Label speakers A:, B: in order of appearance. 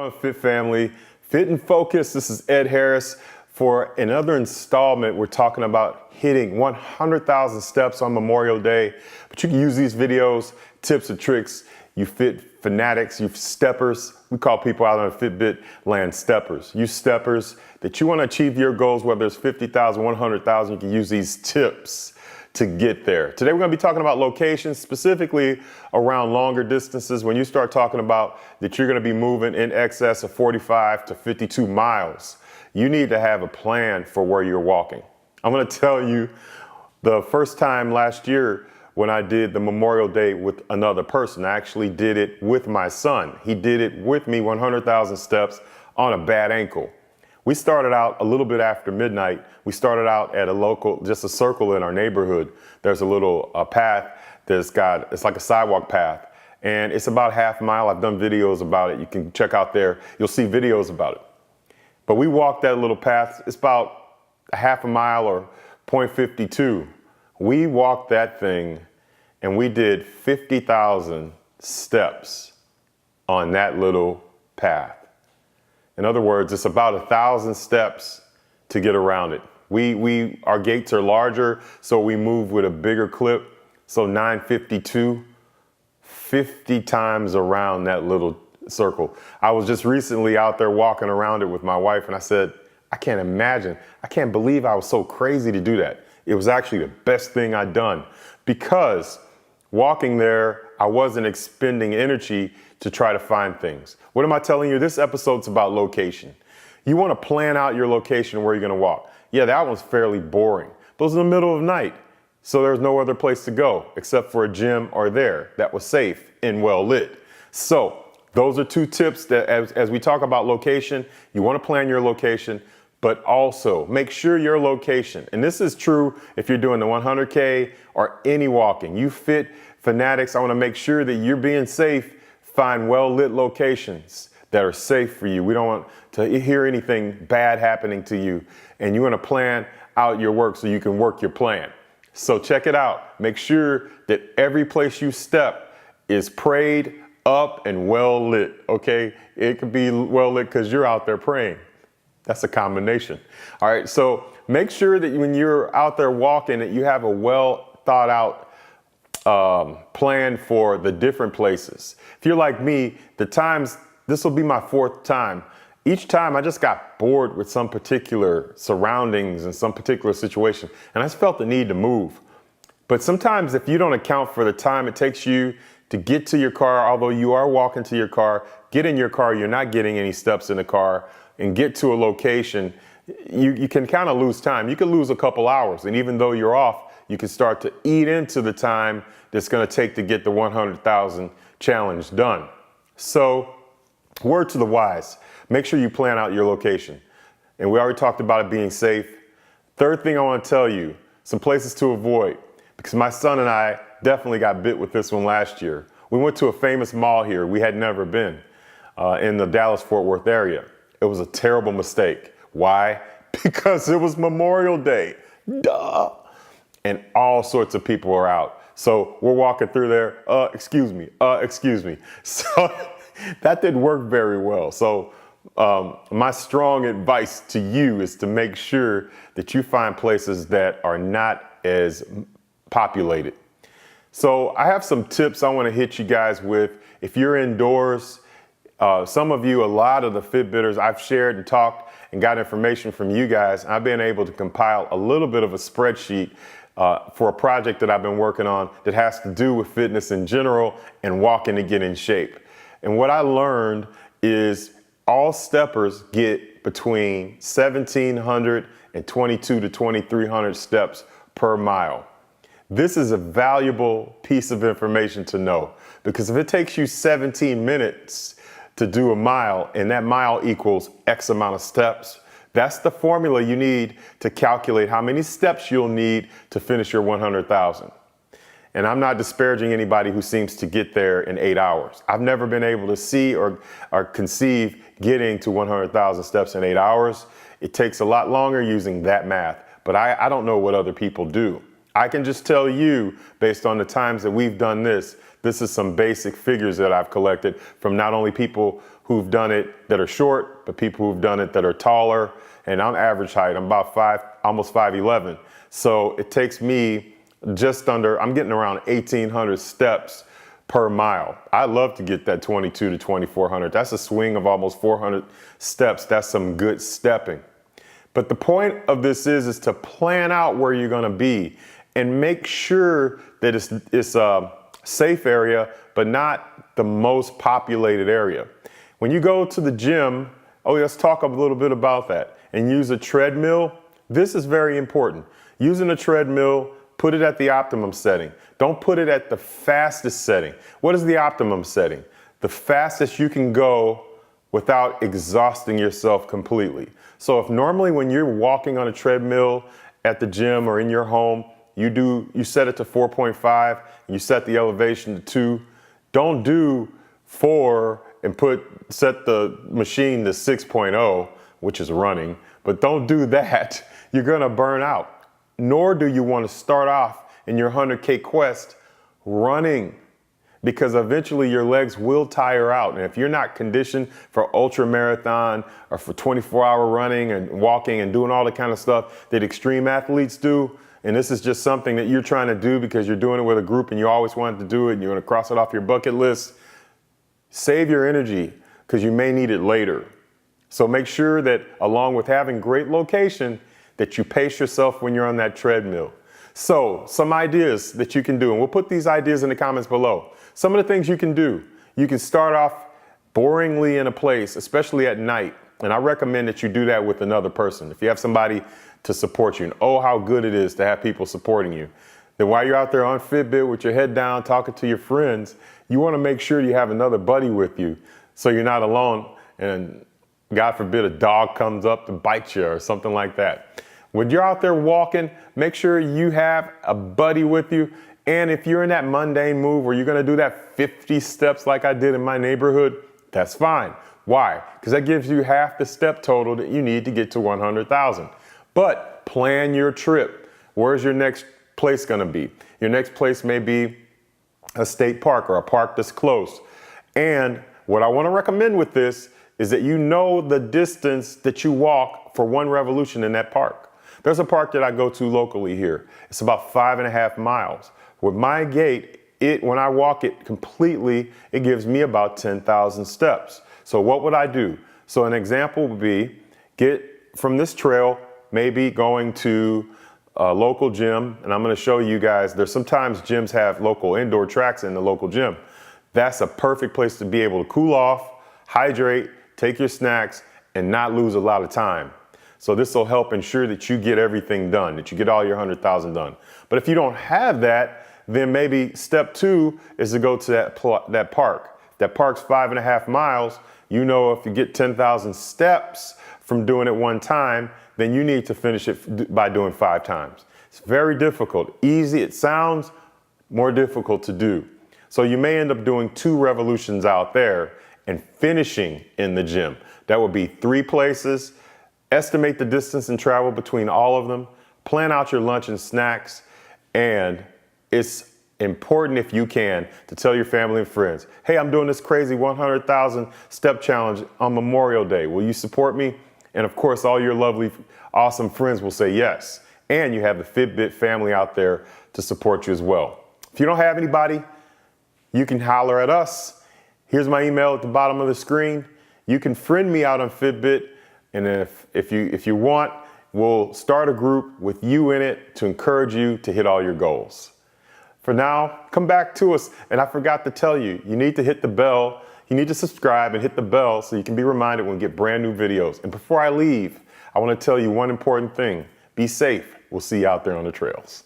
A: up, Fit family? Fit and Focus. This is Ed Harris. For another installment, we're talking about hitting 100,000 steps on Memorial Day. But you can use these videos, tips and tricks. You fit fanatics, you steppers. We call people out on Fitbit land steppers. You steppers that you want to achieve your goals, whether it's 50,000, 100,000, you can use these tips to get there. Today we're going to be talking about locations, specifically around longer distances. When you start talking about that you're going to be moving in excess of 45 to 52 miles, you need to have a plan for where you're walking. I'm going to tell you the first time last year when I did the Memorial Day with another person. I actually did it with my son. He did it with me, 100,000 steps on a bad ankle. We started out a little bit after midnight. We started out at a local, just a circle in our neighborhood. There's a little path it's like a sidewalk path, and it's about half a mile. I've done videos about it. You can check out there. You'll see videos about it. But we walked that little path. It's about a half a mile or 0.52. We walked that thing and we did 50,000 steps on that little path. In other words, it's about 1,000 steps to get around it. Our gates are larger, so we move with a bigger clip. So 952, 50 times around that little circle. I was just recently out there walking around it with my wife, and I said, I can't believe I was so crazy to do that. It was actually the best thing I'd done, because walking there, I wasn't expending energy to try to find things. What am I telling you? This episode's about location. You want to plan out your location where you're going to walk. Yeah, that one's fairly boring. Those in the middle of the night, so there's no other place to go except for a gym or there that was safe and well lit. So those are two tips that as we talk about location, you want to plan your location, but also make sure your location, and this is true if you're doing the 100K or any walking. You fit fanatics, I want to make sure that you're being safe. Find well-lit locations that are safe for you. We don't want to hear anything bad happening to you, and you want to plan out your work so you can work your plan. So check it out. Make sure that every place you step is prayed up and well lit, okay? It could be well lit because you're out there praying. That's a combination. All right, so make sure that when you're out there walking that you have a well thought out plan for the different places. If you're like me, this will be my fourth time. Each time I just got bored with some particular surroundings and some particular situation, and I just felt the need to move. But sometimes if you don't account for the time it takes you to get to your car, although you are walking to your car, get in your car, you're not getting any steps in the car, and get to a location, you can kind of lose time. You can lose a couple hours, and even though you're off, you can start to eat into the time that's going to take to get the 100,000 challenge done. So, word to the wise, make sure you plan out your location. And we already talked about it being safe. Third thing I want to tell you, some places to avoid, because my son and I definitely got bit with this one last year. We went to a famous mall here we had never been in the Dallas-Fort Worth area. It was a terrible mistake. Why? Because it was Memorial Day. Duh. And all sorts of people are out. So we're walking through there, excuse me. So that didn't work very well. So my strong advice to you is to make sure that you find places that are not as populated. So I have some tips I want to hit you guys with. If you're indoors, some of you, a lot of the Fitbiters, I've shared and talked and got information from you guys. I've been able to compile a little bit of a spreadsheet for a project that I've been working on that has to do with fitness in general and walking to get in shape. And what I learned is all steppers get between 1,700 and 2,200 to 2,300 steps per mile. This is a valuable piece of information to know, because if it takes you 17 minutes to do a mile and that mile equals X amount of steps, that's the formula you need to calculate how many steps you'll need to finish your 100,000. And I'm not disparaging anybody who seems to get there in 8 hours. I've never been able to see or conceive getting to 100,000 steps in 8 hours. It takes a lot longer using that math, but I don't know what other people do. I can just tell you, based on the times that we've done this is some basic figures that I've collected from not only people who've done it that are short, but people who've done it that are taller. And I'm average height, I'm about almost 5'11". So it takes me I'm getting around 1,800 steps per mile. I love to get that 2,200 to 2,400. That's a swing of almost 400 steps. That's some good stepping. But the point of this is to plan out where you're gonna be and make sure that it's a safe area, but not the most populated area. When you go to the gym, let's talk a little bit about that, and use a treadmill. This is very important. Using a treadmill, put it at the optimum setting. Don't put it at the fastest setting. What is the optimum setting? The fastest you can go without exhausting yourself completely. So if normally when you're walking on a treadmill at the gym or in your home, you set it to 4.5, and you set the elevation to 2. Don't do 4 and set the machine to 6.0, which is running, but don't do that. You're gonna burn out. Nor do you want to start off in your 100K quest running, because eventually your legs will tire out. And if you're not conditioned for ultra marathon or for 24-hour running and walking and doing all the kind of stuff that extreme athletes do, and this is just something that you're trying to do because you're doing it with a group and you always wanted to do it and you're going to cross it off your bucket list, save your energy because you may need it later. So make sure that along with having great location, that you pace yourself when you're on that treadmill. So some ideas that you can do, and we'll put these ideas in the comments below. Some of the things you can do. You can start off boringly in a place, especially at night. And I recommend that you do that with another person. If you have somebody to support you, and oh, how good it is to have people supporting you. Then while you're out there on Fitbit with your head down, talking to your friends, you want to make sure you have another buddy with you so you're not alone and God forbid a dog comes up to bite you or something like that. When you're out there walking, make sure you have a buddy with you. And if you're in that mundane move where you're going to do that 50 steps like I did in my neighborhood, that's fine. Why? Because that gives you half the step total that you need to get to 100,000. But plan your trip. Where's your next place going to be? Your next place may be a state park or a park that's close. And what I want to recommend with this is that you know the distance that you walk for one revolution in that park. There's a park that I go to locally here. It's about 5.5 miles. With my gait, when I walk it completely, it gives me about 10,000 steps. So what would I do? So an example would be get from this trail, maybe going to a local gym, and I'm going to show you guys, there's sometimes gyms have local indoor tracks in the local gym. That's a perfect place to be able to cool off, hydrate, take your snacks, and not lose a lot of time. So this will help ensure that you get everything done, that you get all your 100,000 done. But if you don't have that, then maybe step 2 is to go to that park. That park's 5.5 miles. You know, if you get 10,000 steps from doing it one time, then you need to finish it by doing 5 times. It's very difficult. Easy, it sounds, more difficult to do. So you may end up doing 2 revolutions out there and finishing in the gym. That would be 3 places. Estimate the distance and travel between all of them. Plan out your lunch and snacks. And it's important, if you can, to tell your family and friends, hey, I'm doing this crazy 100,000 step challenge on Memorial Day. Will you support me? And of course, all your lovely, awesome friends will say yes. And you have the Fitbit family out there to support you as well. If you don't have anybody, you can holler at us. Here's my email at the bottom of the screen. You can friend me out on Fitbit. And if you want, we'll start a group with you in it to encourage you to hit all your goals. For now, come back to us. And I forgot to tell you, you need to hit the bell. You need to subscribe and hit the bell so you can be reminded when we get brand new videos. And before I leave, I want to tell you one important thing. Be safe. We'll see you out there on the trails.